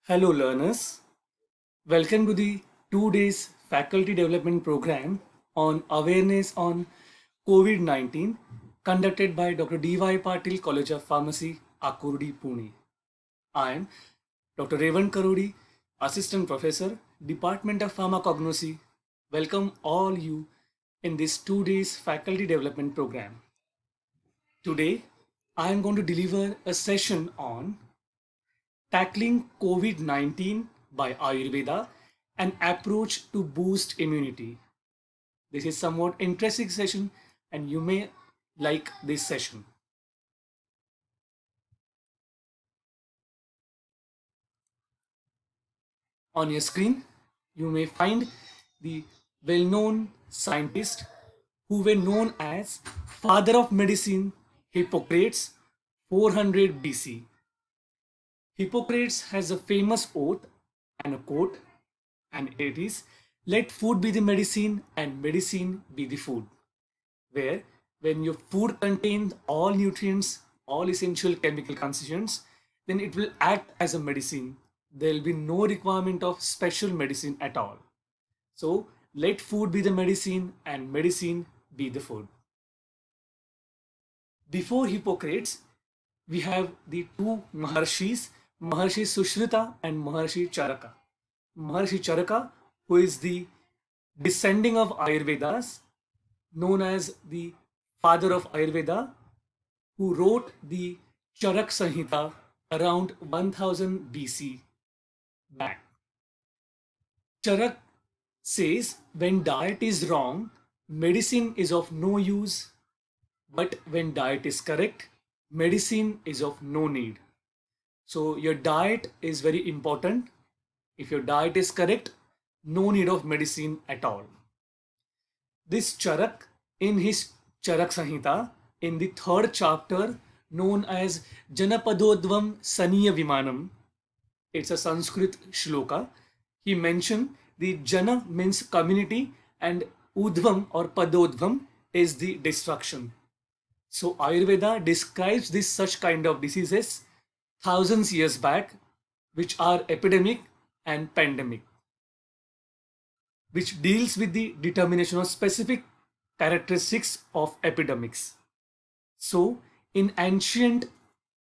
Hello, learners. Welcome to the 2 days faculty development program on awareness on COVID 19 conducted by Dr. D.Y. Patil College of Pharmacy, Akurdi, Pune. I am Dr. Revan Karudi, Assistant Professor, Department of Pharmacognosy. Welcome all you in this 2 days faculty development program. Today, I am going to deliver a session on Tackling COVID 19 by Ayurveda, an approach to boost immunity. This is somewhat interesting session and you may like this session. On your screen, you may find the well-known scientist who were known as father of medicine Hippocrates 400 BC. Hippocrates has a famous oath and a quote, and it is, let food be the medicine and medicine be the food. Where when your food contains all nutrients, all essential chemical constituents, then it will act as a medicine. There will be no requirement of special medicine at all. So let food be the medicine and medicine be the food. Before Hippocrates, we have the two Maharshis, Maharshi Sushrita and Maharshi Charaka. Maharshi Charaka, who is the descending of Ayurvedas, known as the father of Ayurveda, who wrote the Charak Samhita around 1000 BC back. Charak says when diet is wrong, medicine is of no use, but when diet is correct, medicine is of no need. So your diet is very important. If your diet is correct, no need of medicine at all. This Charak in his Charak Samhita in the third chapter known as Janapadodvam Saniya Vimanam, it's a Sanskrit shloka. He mentioned the Jana means community and Udvam or Padodvam is the destruction. So Ayurveda describes this such kind of diseases thousands years back, which are epidemic and pandemic, which deals with the determination of specific characteristics of epidemics. So in ancient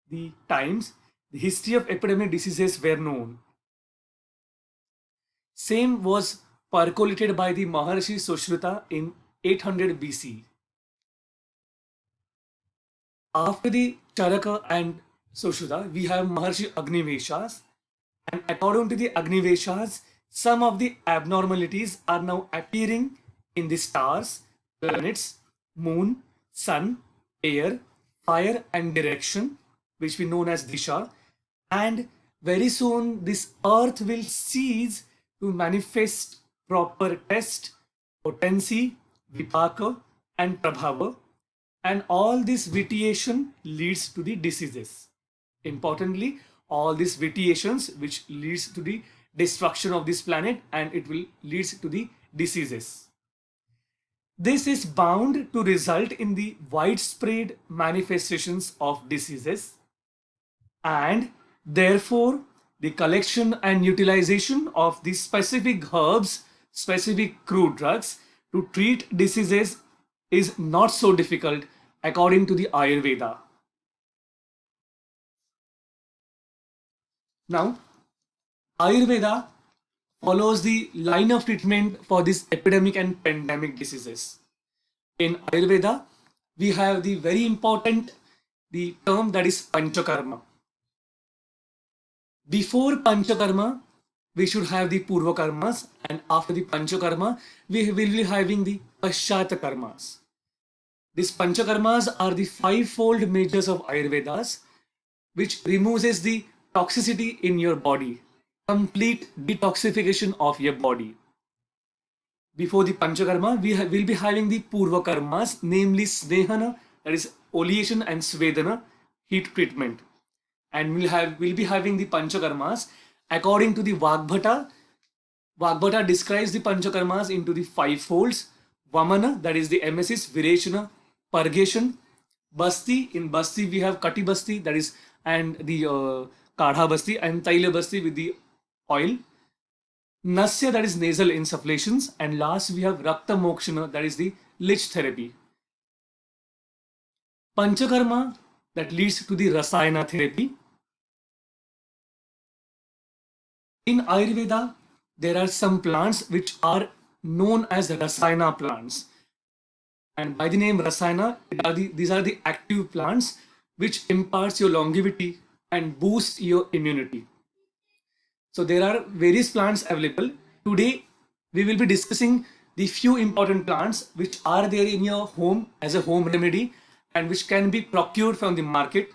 the times, the history of epidemic diseases were known. Same was percolated by the Maharshi Sushruta in 800 BC. After the Charaka and Sushruta, we have Maharshi Agniveshas, and according to the Agniveshas, some of the abnormalities are now appearing in the stars, planets, moon, sun, air, fire, and direction, which we know as Disha. And very soon, this earth will cease to manifest proper test, potency, vipaka, and prabhava, and all this vitiation leads to the diseases. Importantly, all these vitiations which leads to the destruction of this planet and it will leads to the diseases. This is bound to result in the widespread manifestations of diseases, and therefore the collection and utilization of these specific herbs, specific crude drugs to treat diseases is not so difficult according to the Ayurveda. Now, Ayurveda follows the line of treatment for this epidemic and pandemic diseases. In Ayurveda, we have the very important the term that is Panchakarma. Before Panchakarma, we should have the Purva Karmas, and after the Panchakarma, we will be having the Paschata Karmas. These Panchakarmas are the fivefold measures of Ayurvedas, which removes the toxicity in your body, complete detoxification of your body. Before the Panchakarma, we will be having the Purva Karmas, namely Snehana, that is oleation, and Svedana, heat treatment. And we'll be having the Panchakarmas according to the Vagbhata. Vagbhata describes the Panchakarmas into the five folds. Vamana, that is the emesis, Virechana, Purgation. Basti, in Basti we have Kati Basti, that is, and the Kadha Basti, and Taila Basti with the oil, Nasya, that is nasal insufflations, and last we have Rakta Mokshana, that is the lich therapy. Panchakarma, that leads to the Rasayana therapy. In Ayurveda, there are some plants which are known as Rasayana plants. And by the name Rasayana, these are the active plants which imparts your longevity and boosts your immunity. So there are various plants available. Today, we will be discussing the few important plants which are there in your home as a home remedy and which can be procured from the market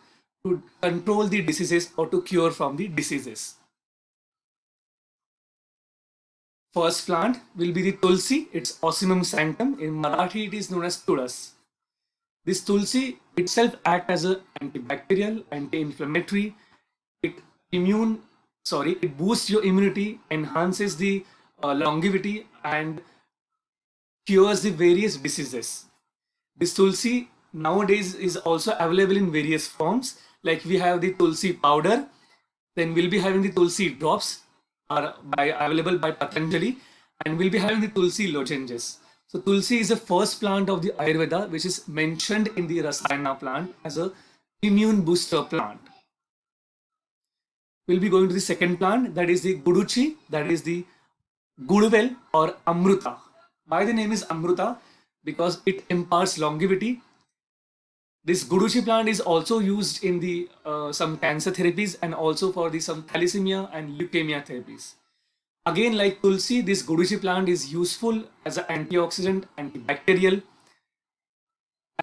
to control the diseases or to cure from the diseases. First plant will be the Tulsi. It's Ocimum sanctum. In Marathi, it is known as Tulas. This Tulsi itself acts as an antibacterial, anti-inflammatory. It it boosts your immunity, enhances the longevity, and cures the various diseases. This Tulsi nowadays is also available in various forms. Like we have the Tulsi powder, then we'll be having the Tulsi drops are available by Patanjali, and we'll be having the Tulsi lozenges. So Tulsi is the first plant of the Ayurveda which is mentioned in the Rasayana plant as a immune booster plant. We'll be going to the second plant, that is the Guduchi, that is the Gudvel or Amruta. Why the name is Amruta? Because it imparts longevity. This Guduchi plant is also used in the some cancer therapies and also for the some thalassemia and leukemia therapies. Again, like Tulsi, this Guduchi plant is useful as an antioxidant, antibacterial,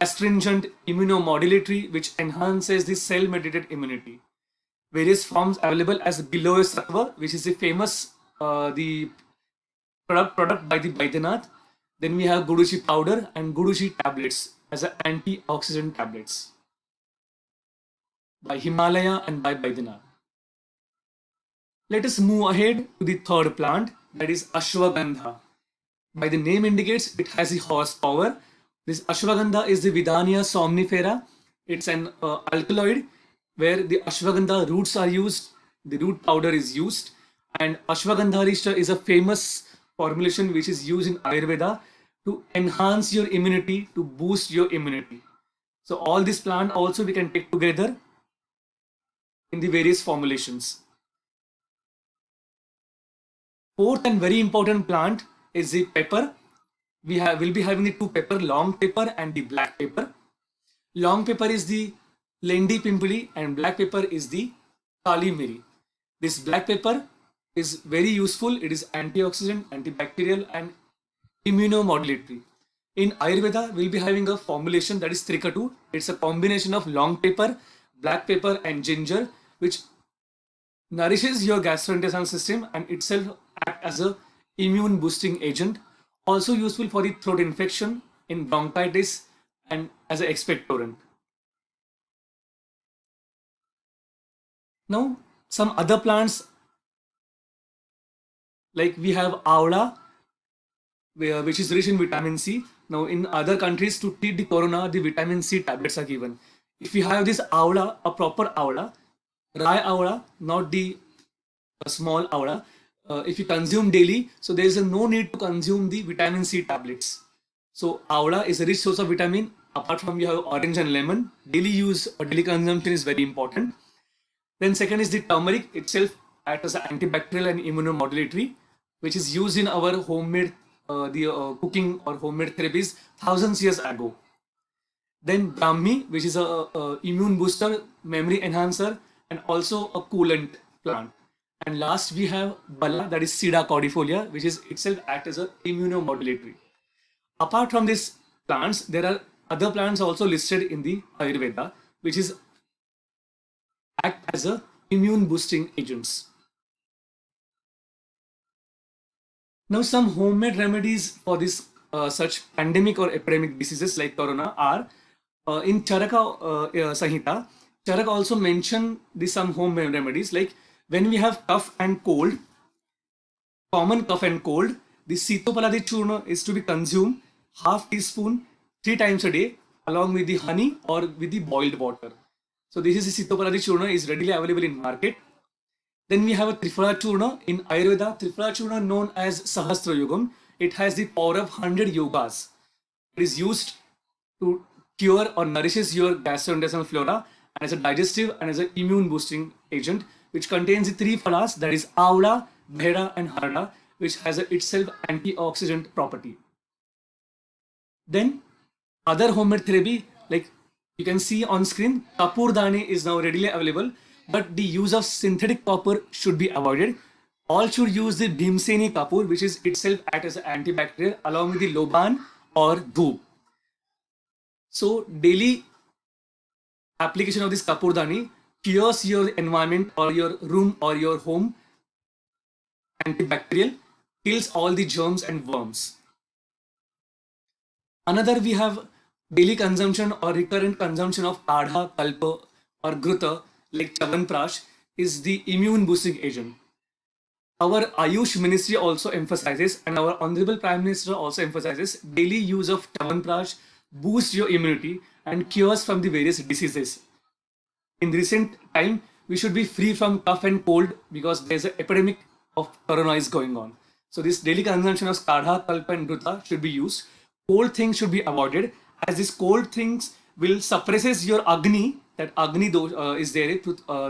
astringent, immunomodulatory, which enhances the cell-mediated immunity. Various forms available as Biloy Sattva, which is the famous the product by the Baidyanath. Then we have Guduchi powder and Guduchi tablets as an antioxidant tablets by Himalaya and by Baidyanath. Let us move ahead to the third plant, that is Ashwagandha. By the name indicates, it has the horsepower. This Ashwagandha is the Vidania somnifera. It's an alkaloid where the Ashwagandha roots are used, the root powder is used, and Ashwagandha Rishta is a famous formulation which is used in Ayurveda to enhance your immunity, to boost your immunity. So all this plant also we can take together in the various formulations. Fourth and very important plant is the pepper. Will be having the two pepper, long pepper and the black pepper. Long pepper is the Lendi Pimpli and black pepper is the Kali Miri. This black pepper is very useful. It is antioxidant, antibacterial and immunomodulatory. In Ayurveda, we'll be having a formulation that is Trikatu. It's a combination of long pepper, black pepper and ginger, which nourishes your gastrointestinal system and itself act as a immune boosting agent. Also useful for the throat infection, in bronchitis and as an expectorant. Now, some other plants like we have Avla, which is rich in vitamin C. Now, in other countries, to treat the corona, the vitamin C tablets are given. If we have this Avla, a proper Avla, Rai Avla, not the small Avla, if you consume daily, so there is no need to consume the vitamin C tablets. So Avla is a rich source of vitamin. Apart from you have orange and lemon, daily use or daily consumption is very important. Then second is the turmeric itself acts as an antibacterial and immunomodulatory, which is used in our homemade cooking or homemade therapies thousands years ago. Then Brahmi, which is a immune booster, memory enhancer, and also a coolant plant. And last we have Bala, that is Sida cordifolia, which is itself act as a immunomodulatory. Apart from these plants, there are other plants also listed in the Ayurveda, which is act as a immune boosting agents. Now, some homemade remedies for this such pandemic or epidemic diseases like corona are in Charaka Sahita. Charaka also mentioned some homemade remedies like when we have cough and cold, common cough and cold, the Sitopaladi churna is to be consumed half teaspoon 3 times a day along with the honey or with the boiled water. So this is the Sitopaladi churna is readily available in market. Then we have a Trifala Churna in Ayurveda. Trifala Churna known as Sahasra Yogam. It has the power of 100 yogas. It is used to cure or nourishes your gastrointestinal flora and as a digestive and as an immune boosting agent, which contains the three phalas, that is Avla, Bheda and Harada, which has a itself antioxidant property. Then other homemade therapy, like you can see on screen, Kapur Dane is now readily available, but the use of synthetic copper should be avoided. All should use the Bhimseni Kapur, which is itself act as an antibacterial, along with the Loban or Dhoop. So daily application of this Kapurdani cures your environment or your room or your home antibacterial, kills all the germs and worms. Another, we have daily consumption or recurrent consumption of kadha, kalpa or gruta like chavanprash is the immune boosting agent. Our Ayush Ministry also emphasizes, and our Honorable Prime Minister also emphasizes, daily use of Chavanprash boosts your immunity and cures from the various diseases. In recent time, we should be free from cough and cold because there's an epidemic of corona is going on. So this daily consumption of kadha, kalpa and druta should be used. Cold things should be avoided, as these cold things will suppresses your Agni. That Agni is there.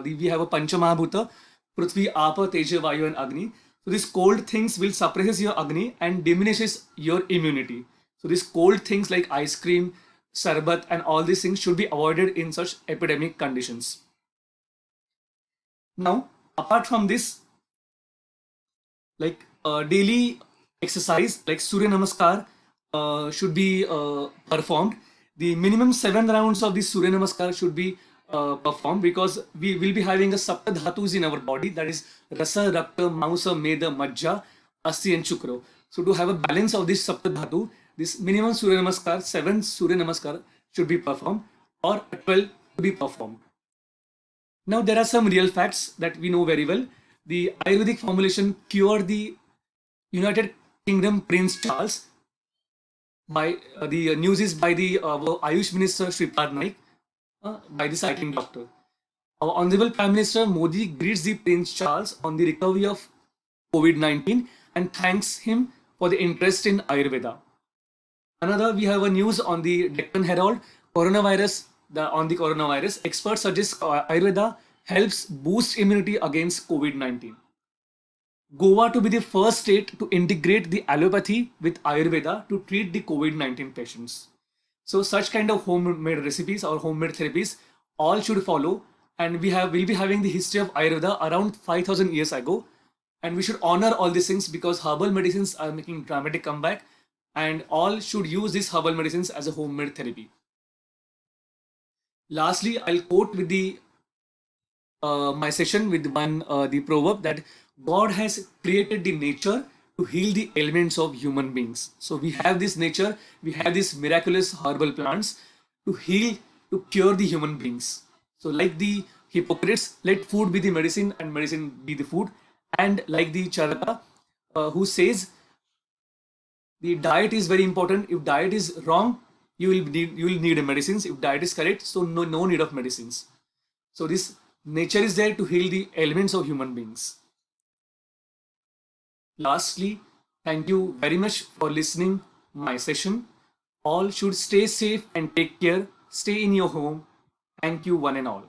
We have a Panchamahabhuta, Prithvi, Apa, Teja, Vayu and Agni. So these cold things will suppresses your Agni and diminishes your immunity. So these cold things like ice cream, sarbat and all these things should be avoided in such epidemic conditions. Now, apart from this, like daily exercise like Surya Namaskar should be performed. The minimum 7 rounds of the Surya Namaskar should be performed because we will be having a Sapta Dhatus in our body, that is Rasa, Rakta, Mausa, Meda, Majja, Asti and Chukra. So to have a balance of this Sapta Dhatu, this minimum Surya Namaskar, 7 Surya Namaskar should be performed or 12 to be performed. Now there are some real facts that we know very well. The Ayurvedic formulation cured the United Kingdom Prince Charles by the news is by the Ayush Minister Shripad Naik, by the citing doctor. Our Honorable Prime Minister Modi greets the Prince Charles on the recovery of COVID-19 and thanks him for the interest in Ayurveda. Another, we have a news on the Deccan Herald, coronavirus. On the coronavirus, experts suggest Ayurveda helps boost immunity against COVID-19. Goa to be the first state to integrate the allopathy with Ayurveda to treat the COVID-19 patients. So such kind of homemade recipes or homemade therapies all should follow, and we'll be having the history of Ayurveda around 5,000 years ago, and we should honor all these things because herbal medicines are making dramatic comeback, and all should use these herbal medicines as a homemade therapy. Lastly, I'll quote with the my session with the proverb that God has created the nature to heal the ailments of human beings. So we have this nature, we have these miraculous herbal plants to heal, to cure the human beings. So like the Hippocrates, let food be the medicine and medicine be the food. And like the Charaka, who says the diet is very important. If diet is wrong, you will need medicines. If diet is correct, so no need of medicines. So this nature is there to heal the ailments of human beings. Lastly, thank you very much for listening my session. All should stay safe and take care. Stay in your home. Thank you one and all.